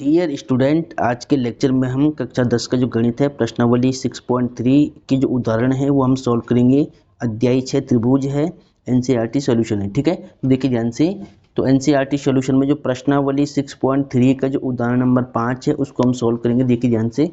Dear student, आज के lecture में हम कक्षा 10 का जो गणित है प्रश्नावली 6.3 के जो उदाहरण है वो हम सॉल्व करेंगे। अध्याय 6 त्रिभुज है, एनसीईआरटी सॉल्यूशन है। ठीक है, तो देखिए ध्यान से। तो एनसीईआरटी सॉल्यूशन में जो प्रश्नावली 6.3 का जो उदाहरण नंबर 5 है उसको हम सॉल्व करेंगे। देखिए ध्यान से,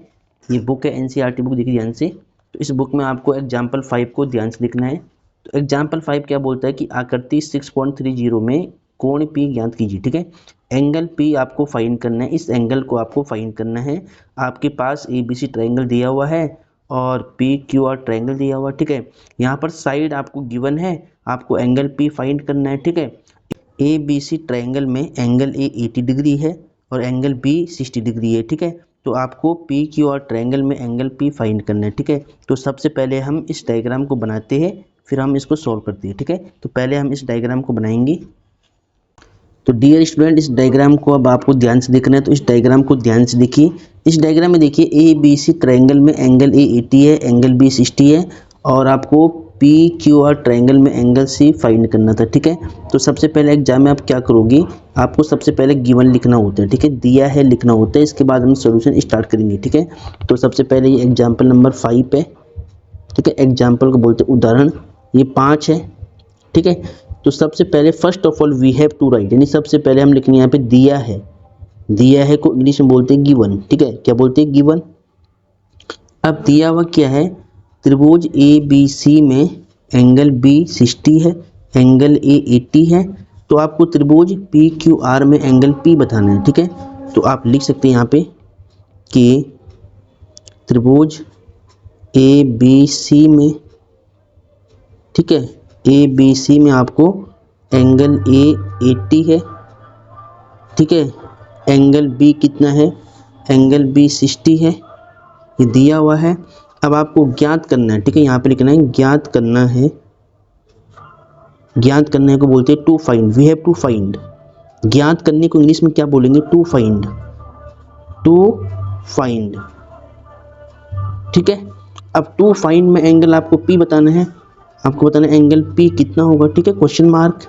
ये बुक है एनसीईआरटी बुक, देखिए ध्यान से। तो इस बुक में आपको एग्जाम्पल 5 को ध्यान से लिखना है। तो एग्जाम्पल 5 क्या बोलता है कि आकृति 6.30 में कोण P ज्ञात कीजिए। ठीक है, एंगल P आपको फाइंड करना है, इस एंगल को आपको फाइंड करना है। आपके पास ABC ट्रायंगल दिया हुआ है और PQR ट्रायंगल दिया हुआ है। ठीक है, यहाँ पर साइड आपको गिवन है, आपको एंगल P फाइंड करना है। ठीक है, ABC ट्रायंगल में एंगल A 80 डिग्री है और एंगल B 60 डिग्री है। ठीक है, तो आपको PQR ट्रायंगल में एंगल P फाइंड करना है। ठीक है, तो सबसे पहले हम इस डायग्राम को बनाते हैं, फिर हम इसको सॉल्व करते हैं। ठीक है, तो पहले हम इस डायग्राम को बनाएंगे। तो डियर स्टूडेंट, इस डायग्राम को अब आपको ध्यान से देखना है। तो इस डायग्राम को ध्यान से देखिए। इस डायग्राम में देखिए ABC ट्रायंगल में एंगल A 80 है, एंगल B 60 है और आपको PQR ट्रायंगल में एंगल C फाइंड करना था। ठीक है, तो सबसे पहले एग्जाम में आप क्या करोगे, आपको सबसे पहले गिवन लिखना होता है। ठीक है, दिया है लिखना होता है, इसके बाद हम सॉल्यूशन स्टार्ट करेंगे। ठीक है, तो सबसे पहले ये एग्जाम्पल नंबर 5 है। ठीक है, एग्जाम्पल को बोलते हैं उदाहरण, ये 5 है। ठीक है, तो सबसे पहले first of all we have to write, यानी सबसे पहले हम लिखेंगे यहाँ पे दिया है। दिया है को इंग्लिश में बोलते हैं गिवन। ठीक है, क्या बोलते हैं, गिवन। अब दिया हुआ क्या है, त्रिभुज ABC में एंगल B 60 है, एंगल A 80 है। तो आपको त्रिभुज PQR में एंगल P बताना है। ठीक है, तो आप लिख सकते हैं यहाँ पे कि त्रिभुज ABC में, ठीक है, ABC में आपको एंगल A 80 है। ठीक है, एंगल B कितना है, एंगल B 60 है, ये दिया हुआ है। अब आपको ज्ञात करना है। ठीक है, यहाँ पे लिखना है ज्ञात करना है। ज्ञात करने को बोलते हैं to find, we have to find. ज्ञात करने को इंग्लिश में क्या बोलेंगे, टू फाइंड। टू फाइंड, ठीक है। अब टू फाइंड में एंगल आपको P बताना है, आपको बताना है एंगल P कितना होगा। ठीक है, क्वेश्चन मार्क।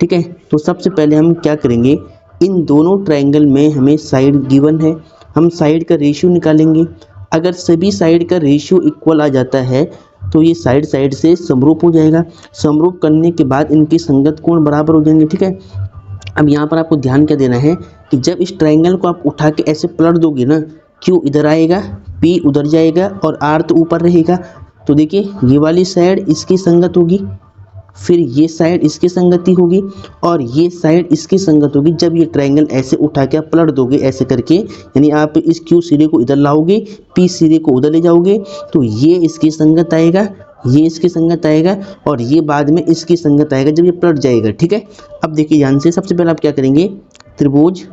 ठीक है, तो सबसे पहले हम क्या करेंगे, इन दोनों ट्रायंगल में हमें साइड गिवन है, हम साइड का रेशियो निकालेंगे। अगर सभी साइड का रेशियो इक्वल आ जाता है तो ये साइड साइड से समरूप हो जाएगा। समरूप करने के बाद इनकी संगत कोण बराबर हो जाएंगे। ठीक है, अब यहाँ पर आपको ध्यान क्या देना है कि जब इस ट्रायंगल को आप उठा के ऐसे पलट दोगे ना, Q इधर आएगा, P उधर जाएगा और R तो ऊपर रहेगा। तो देखिए ये वाली साइड इसकी संगत होगी, फिर ये साइड इसकी संगति होगी और ये साइड इसकी संगत होगी। जब ये ट्रायंगल ऐसे उठा के आप पलट दोगे ऐसे करके, यानी आप इस Q सिरे को इधर लाओगे, P सिरे को उधर ले जाओगे, तो ये इसकी संगत आएगा, ये इसकी संगत आएगा और ये बाद में इसकी संगत आएगा जब ये पलट जाएगा। ठीक है, अब देखिए ध्यान से, सबसे पहले आप क्या करेंगे, त्रिभुज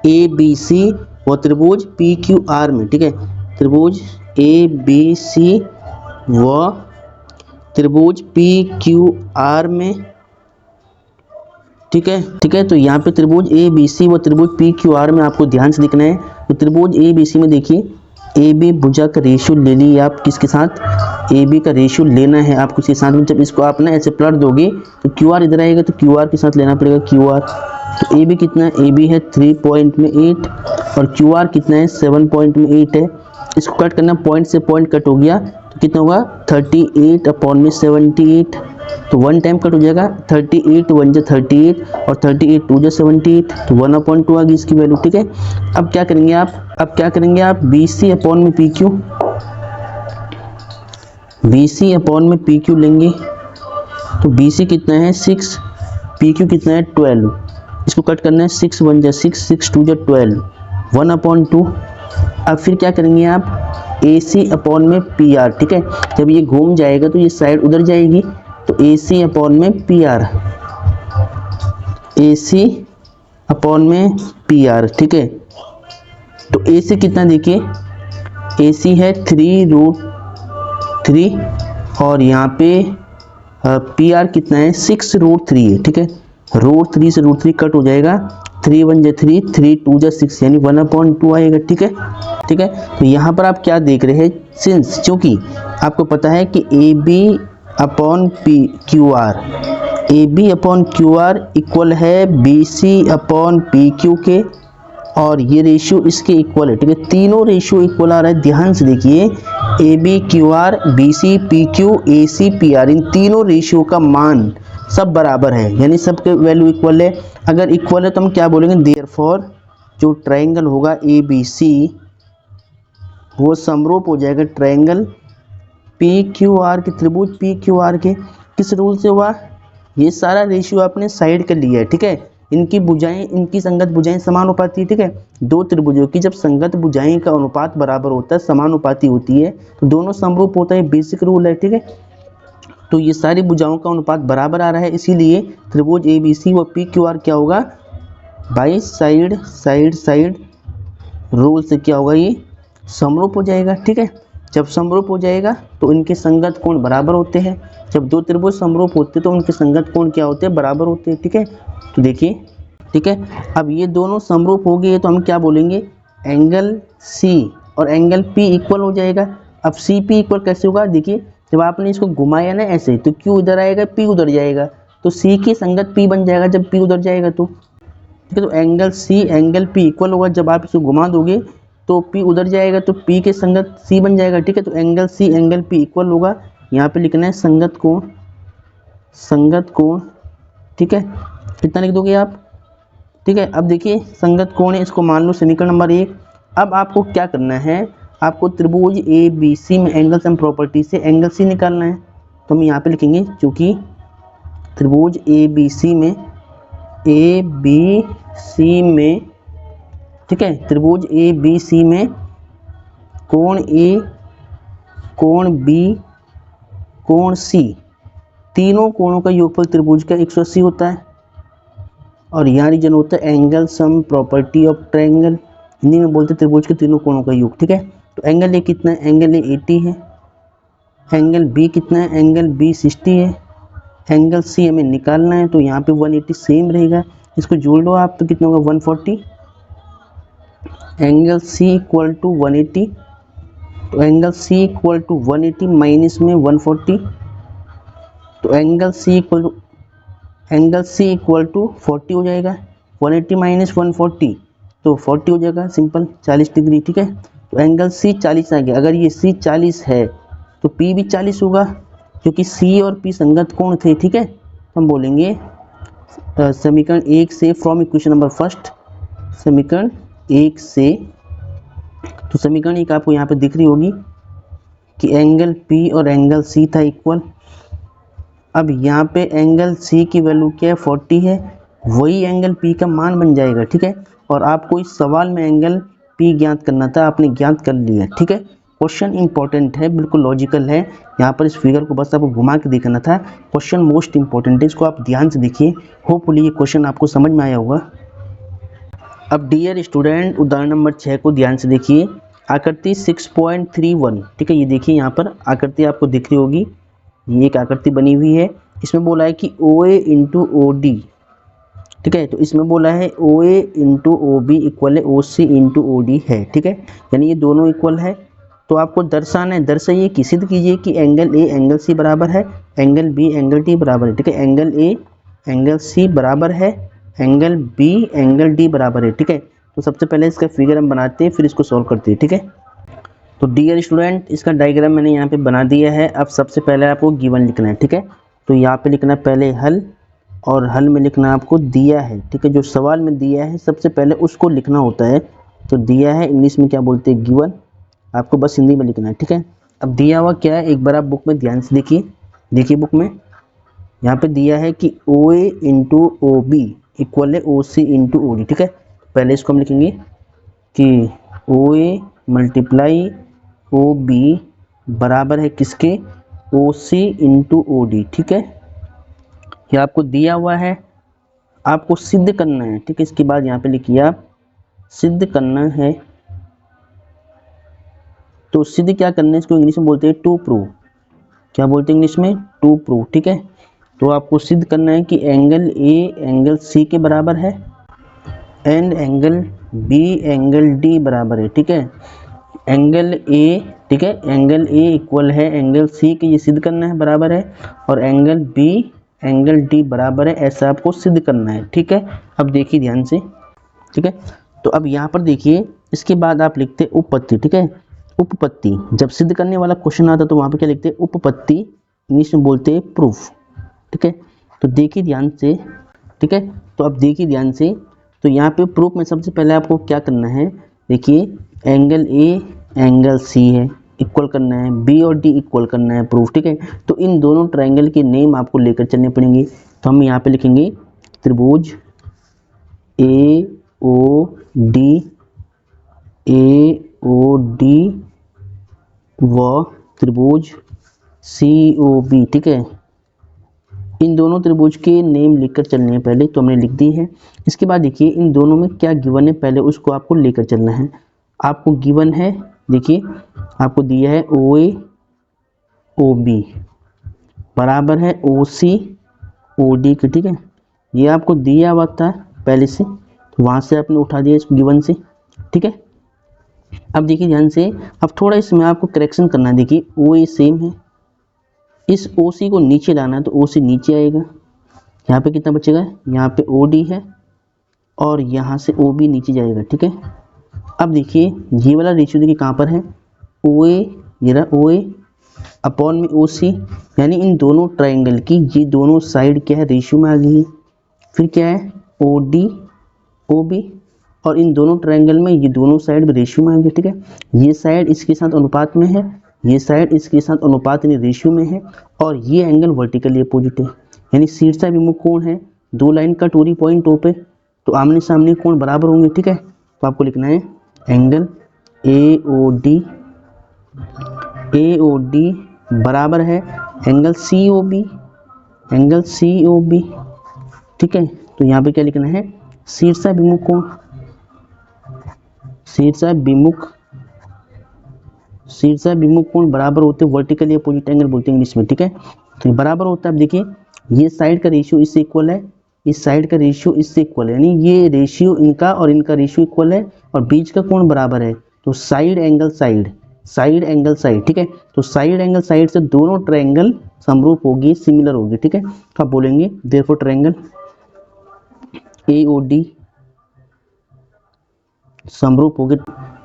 ABC और त्रिभुज PQR में, ठीक है, त्रिभुज ABC व त्रिभुज PQR में, ठीक है, तो यहाँ पे त्रिभुज ABC व त्रिभुज PQR में आपको ध्यान से लिखना है। तो त्रिभुज ABC में देखिए, AB भुजा का रेशियो ले लिए आप, किसके साथ, AB का रेशियो लेना है आपको इसके साथ में। जब इसको आप ना ऐसे पलट दोगे तो QR इधर आएगा, तो QR के साथ लेना पड़ेगा QR। तो AB कितना है, AB है 3.8 और QR कितना है 7.8 है। इसको कट करना, पॉइंट से पॉइंट कट हो गया तो कितना होगा 38 अपॉन में 78, तो 1 टाइम कट हो जाएगा, 38 1 जा 38 और 38 2 जा 78, तो 1/2 आ गई इसकी वैल्यू। ठीक है, अब क्या करेंगे आप, BC अपॉन में PQ, BC अपॉन में PQ लेंगे। तो BC कितना है 6, PQ कितना है 12, इसको कट करना है, 6 1 जा 6, 6 2 जा 12, 1/2। अब फिर क्या करेंगे आप, AC अपॉन में PR। ठीक है, जब ये घूम जाएगा तो ये साइड उधर जाएगी, तो AC अपॉन में PR, AC अपॉन में PR। ठीक है, तो AC कितना देखिए, AC है 3√3 और यहाँ पे PR कितना है 6√3 है। ठीक है, √3 से √3 कट हो जाएगा, 3 1 जा 3, 3 2 जा 6, यानी 1/2 आएगा। ठीक है, तो यहाँ पर आप क्या देख रहे हैं, सिंस क्योंकि आपको पता है कि AB upon QR, AB upon QR equal है BC अपॉन PQ के, और ये रेशियो इसके इक्वल है, ठीक है। तीनों रेशियो इक्वल आ रहा है, ध्यान से देखिए। A B Q R, B C P Q, A C P R, इन तीनों रेशियो का मान सब बराबर है, यानी सबके वैल्यू इक्वल है। अगर इक्वल है तो हम क्या बोलेंगे, देयरफॉर जो ट्रायंगल होगा ए बी सी वो समरूप हो जाएगा ट्रायंगल पी क्यू आर के, त्रिभुज पी क्यू आर के। किस रूल से हुआ, ये सारा रेशियो आपने साइड कर लिया है, ठीक है। इनकी भुजाएं, इनकी संगत भुजाएं समानुपाती है, ठीक है। दो त्रिभुजों की जब संगत भुजाएं का अनुपात बराबर होता है, समानुपाती होती है, तो दोनों समरूप होता है, बेसिक रूल है, ठीक है। तो ये सारी भुजाओं का अनुपात बराबर आ रहा है, इसीलिए त्रिभुज ए बी सी व पी क्यू आर क्या होगा, by side side side rule से क्या होगा, ये समरूप हो जाएगा, ठीक है। जब समरूप हो जाएगा तो इनके संगत कोण बराबर होते हैं। जब दो त्रिभुज समरूप होते हैं तो उनके संगत कोण क्या होते हैं, बराबर होते हैं, ठीक है। तो देखिए, ठीक है। अब ये दोनों समरूप हो गए तो हम क्या बोलेंगे, एंगल सी और एंगल पी इक्वल हो जाएगा। अब सी पी इक्वल कैसे होगा, देखिए जब आपने इसको घुमाया ना ऐसे, तो क्यू इधर आएगा, पी उधर जाएगा, तो सी की संगत पी बन जाएगा जब पी उधर जाएगा तो, ठीक है। तो angle c angle p equal होगा, जब आप इसको घुमा दोगे तो पी उधर जाएगा तो पी के संगत सी बन जाएगा, ठीक है। तो angle c angle p equal होगा, यहाँ पे लिखना है संगत कोण, संगत कोण, ठीक है। कितना लिख दोगे आप, ठीक है। अब देखिए संगत कोण है, इसको मान लो समीकरण नंबर 1। अब आपको क्या करना है, आपको त्रिभुज ए बी सी में एंगल सम प्रॉपर्टी से एंगल सी निकालना है। तो हम यहाँ पे लिखेंगे, चूँकि त्रिभुज ए बी सी में, ए बी सी में, ठीक है, त्रिभुज ए बी सी में कोण ए, कोण बी, कोण सी, तीनों कोणों का योगफल त्रिभुज का 180 होता है। और यहाँ रीजन होता है angle sum property of triangle, Hindi में बोलते हैं त्रिभुज के तीनों कोणों का योग, ठीक है। तो एंगल ए कितना है, एंगल ए 80 है। एंगल बी कितना है, एंगल बी 60 है। एंगल सी हमें निकालना है, तो यहाँ पे 180 सेम रहेगा, इसको जोड़ लो आप तो कितना होगा 140। एंगल सी इक्वल टू 180, तो angle c equal to 180 minus में 140, तो एंगल सी इक्वल टू 40 हो जाएगा। 180 माइनस 140 तो 40 हो जाएगा, सिंपल 40 डिग्री, ठीक है। तो एंगल सी 40 आ गया। अगर ये सी 40 है तो पी भी 40 होगा, क्योंकि सी और पी संगत कोण थे, ठीक है। हम बोलेंगे समीकरण 1 से, फ्रॉम इक्वेशन नंबर फर्स्ट, समीकरण 1 से, तो समीकरण 1 आपको यहाँ पे दिख रही होगी कि एंगल पी और एंगल सी था इक्वल। अब यहाँ पे एंगल सी की वैल्यू क्या है, 40 है, वही एंगल पी का मान बन जाएगा, ठीक है। और आपको इस सवाल में एंगल पी ज्ञात करना था, आपने ज्ञात कर लिया, ठीक है। क्वेश्चन इंपॉर्टेंट है, बिल्कुल लॉजिकल है। यहाँ पर इस फिगर को बस आपको घुमा के देखना था, क्वेश्चन मोस्ट इंपॉर्टेंट है, इसको आप ध्यान से देखिए, होपफुली ये क्वेश्चन आपको समझ में आया होगा। अब डियर स्टूडेंट, उदाहरण नंबर 6 को ध्यान से देखिए। आकृति 6.31, ठीक है। ये देखिए यहाँ पर आकृति आपको दिख रही होगी, ये एक आकृति बनी हुई है। इसमें बोला है कि ओ ए इंटू ओ डी, ठीक है। तो इसमें बोला है ओ ए इंटू ओ बी इक्वल है ओ सी इंटू ओ डी है, ठीक है। यानी ये दोनों इक्वल है। तो आपको दर्शाना है, दर्शाइए कि सिद्ध कीजिए कि एंगल ए एंगल सी बराबर है, एंगल बी एंगल डी बराबर है, ठीक है। एंगल ए एंगल सी बराबर है, एंगल बी एंगल डी बराबर है, ठीक है। तो सबसे पहले इसका फिगर हम बनाते हैं, फिर इसको सॉल्व करते हैं, ठीक है। तो डियर स्टूडेंट, इसका डायग्राम मैंने यहाँ पे बना दिया है। अब सबसे पहले आपको गिवन लिखना है, ठीक है। तो यहाँ पे लिखना पहले हल, और हल में लिखना आपको दिया है, ठीक है। जो सवाल में दिया है सबसे पहले उसको लिखना होता है। तो दिया है इंग्लिश में क्या बोलते हैं, गिवन, आपको बस हिंदी में लिखना है, ठीक है। अब दिया हुआ क्या है, एक बार आप बुक में ध्यान से देखिए, देखिए बुक में यहाँ पे दिया है कि ओ ए इंटू ओ बी इक्वल है ओ सी इंटू ओ डी, ठीक है। पहले इसको हम लिखेंगे कि ओ ए मल्टीप्लाई ओ बी बराबर है किसके, ओ सी इंटू ओ डी, ठीक है। ये आपको दिया हुआ है, आपको सिद्ध करना है, ठीक है। इसके बाद यहाँ पे लिखिए आप सिद्ध करना है। तो सिद्ध क्या करना है, इसको इंग्लिश में बोलते हैं टू प्रूव, क्या बोलते हैं इंग्लिश में, टू प्रूव, ठीक है। तो आपको सिद्ध करना है कि एंगल ए एंगल सी के बराबर है and angle B angle D बराबर है, ठीक है। एंगल ए, ठीक है, एंगल ए इक्वल है एंगल सी के, ये सिद्ध करना है बराबर है, और एंगल बी एंगल डी बराबर है, ऐसा आपको सिद्ध करना है, ठीक है। अब देखिए ध्यान से, ठीक है। तो अब यहाँ पर देखिए, इसके बाद आप लिखते हैं उपपत्ति, ठीक है। उपपत्ति जब सिद्ध करने वाला क्वेश्चन आता तो वहाँ पे क्या लिखते हैं, उपपत्ति, इंग्लिश में बोलते हैं प्रूफ, ठीक है। तो देखिए ध्यान से, ठीक है। तो अब देखिए ध्यान से, तो यहाँ पे प्रूफ में सबसे पहले आपको क्या करना है, देखिए एंगल ए एंगल सी है, इक्वल करना है, बी और डी इक्वल करना है, प्रूफ, ठीक है। तो इन दोनों ट्रायंगल के नेम आपको लेकर चलने पड़ेंगे। तो हम यहाँ पे लिखेंगे त्रिभुज ए ओ डी व त्रिभुज सी ओ बी, ठीक है। इन दोनों त्रिभुज के नेम लिखकर चलने हैं पहले, तो हमने लिख दी है। इसके बाद देखिए इन दोनों में क्या गिवन है, पहले उसको आपको लेकर चलना है। आपको गिवन है, देखिए आपको दिया है ओ ए ओ बी बराबर है ओ सी ओ डी के, ठीक है। ये आपको दिया हुआ था पहले से, तो वहाँ से आपने उठा दिया इस गिवन से, ठीक है। अब देखिए ध्यान से, अब थोड़ा इसमें आपको करेक्शन करना है। देखिए ओ ए सेम है, इस ओ सी को नीचे लाना है तो ओ सी नीचे आएगा, यहाँ पे कितना बचेगा, यहाँ पे ओ डी है और यहाँ से ओ बी नीचे जाएगा, ठीक है। अब देखिए ये वाला रेशियो देखिए कहाँ पर है, ओ ए, ये रहा ओ ए अपॉन में ओ सी, यानी इन दोनों ट्राइंगल की ये दोनों साइड क्या है, रेशियो में आ गई है। फिर क्या है ओ डी ओ बी, और इन दोनों ट्रायंगल में ये दोनों साइड भी रेशियो में आएंगे, ठीक है। ये साइड इसके साथ अनुपात में है, ये साइड इसके साथ अनुपात यानी रेशियो में है, और ये एंगल वर्टिकली अपोजिट है, यानी शीर्षाभिमुख कोण है। दो लाइन का टूरी पॉइंट ओ पे, तो आमने सामने कोण बराबर होंगे, ठीक है। तो आपको लिखना है एंगल ए ओ डी बराबर है angle c o b, angle c o b, ठीक है। तो यहाँ पे क्या लिखना है, शीर्षाभिमुख कोण, शीर्षाभिमुख कोण बराबर होते हैं वर्टिकली अपोजिट एंगल बोलते हैं इंग्लिश में, ठीक है। तो बराबर होता है, अब देखिए ये साइड का रेशियो इससे इक्वल है, इस साइड का रेशियो इससे इक्वल है, यानी ये रेशियो इनका और इनका रेशियो इक्वल है, और बीच का कोण बराबर है। तो साइड एंगल साइड, ठीक है। तो साइड एंगल साइड से दोनों ट्रायंगल समरूप होगी, सिमिलर होगी, ठीक है। तो आप बोलेंगे therefore triangle a o d समरूप होगी,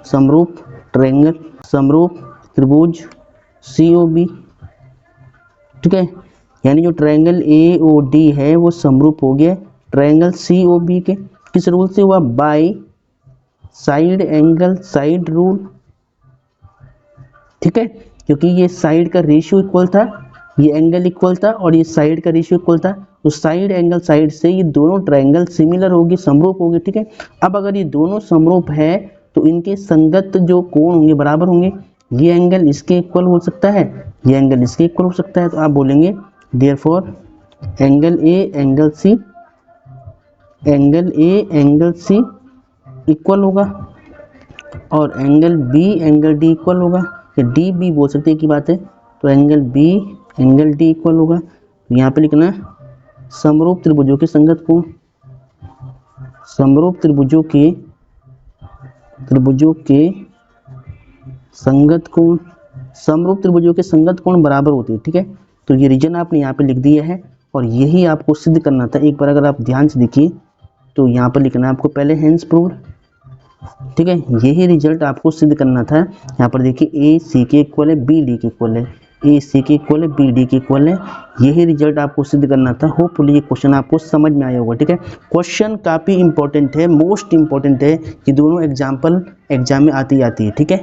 समरूप ट्रायंगल, समरूप त्रिभुज सी ओ बी, ठीक है। यानी जो ट्रायंगल ए ओ डी है वो समरूप हो गया ट्रायंगल सी ओ बी के, किस रूल से हुआ, by side angle side rule, ठीक है। क्योंकि ये साइड का रेशियो इक्वल था, ये एंगल इक्वल था, और ये साइड का रेशियो इक्वल था, तो साइड एंगल साइड से ये दोनों ट्रायंगल सिमिलर होगी, समरूप होंगे, ठीक है। अब अगर ये दोनों समरूप है तो इनके संगत जो कोण होंगे बराबर होंगे, ये एंगल इसके इक्वल हो सकता है, ये एंगल इसके इक्वल हो सकता है। तो आप बोलेंगे therefore angle a angle c, angle a angle c equal होगा, और angle B angle d equal होगा, या डी बी बोल सकते हैं की बात है। तो angle B angle d equal होगा। तो यहाँ पे लिखना है समरूप त्रिभुजों के संगत कोण, समरूप त्रिभुजों के संगत कोण, समरूप त्रिभुजों के संगत कोण बराबर होते हैं, ठीक है। तो ये रीजन आपने यहाँ पे लिख दिया है, और यही आपको सिद्ध करना था। एक बार अगर आप ध्यान से देखिए तो यहाँ पर लिखना है आपको पहले हेंस प्रूव्ड, ठीक है। यही रिजल्ट आपको सिद्ध करना था। यहाँ पर देखिए ए सी के इक्वल है, बी डी के इक्वल है, ए सी के इक्वल है, बी डी के इक्वल है, यही रिजल्ट आपको सिद्ध करना था। होपफुली ये क्वेश्चन आपको समझ में आया होगा, ठीक है। क्वेश्चन काफ़ी इंपॉर्टेंट है, मोस्ट इंपॉर्टेंट है, कि दोनों एग्जाम्पल एग्जाम में आती है, ठीक है।